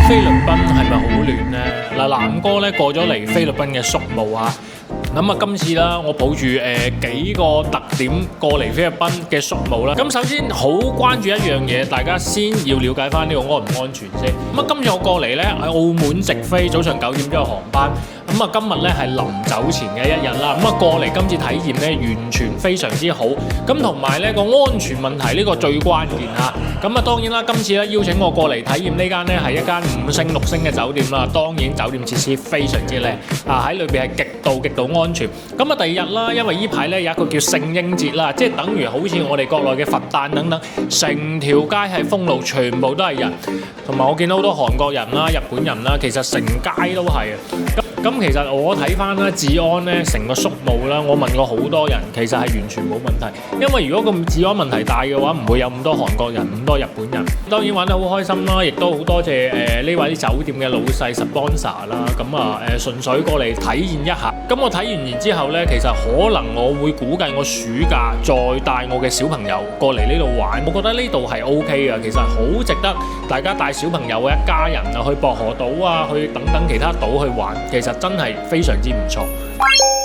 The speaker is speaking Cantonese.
菲律賓係咪好亂呢？嗱，南哥咧過咗嚟菲律賓嘅宿務啊，咁啊今次啦，我抱住幾個特點過嚟菲律賓嘅宿務啦。咁首先好關注一樣嘢，大家先要了解翻呢個安唔安全先。咁啊今次我過嚟咧喺澳門直飛，早上9點鐘嘅航班。咁啊，今日咧係臨走前嘅一日啦。咁啊，過嚟今次體驗咧，完全非常之好。咁同埋咧個安全問題呢個最關鍵嚇。咁啊，當然啦，今次咧邀請我過嚟體驗呢間咧係一間5星6星嘅酒店啦。當然酒店設施非常之靚啊，喺裏邊係極度安全。咁啊，第二日啦，因為呢排咧有一個叫聖嬰節啦，即係等於好似我哋國內嘅佛誕等等，成條街係封路，全部都係人。同埋我見到好多韓國人啦、日本人啦，其實成街都係啊。咁其實我睇翻啦，治安咧成個宿務啦，我問過好多人，其實係完全冇問題。因為如果個治安問題大嘅話，唔會有咁多韓國人、咁多日本人。當然玩得好開心啦，亦都好多謝呢位酒店嘅老細 sponsor 啦。咁啊純粹過嚟體驗一下。咁我睇完之後咧，其實可能我會估計我暑假再帶我嘅小朋友過嚟呢度玩。我覺得呢度係 OK 嘅，其實好值得大家帶小朋友嘅一家人啊去薄荷島啊，去等等其他島去玩。其實真係非常之唔錯。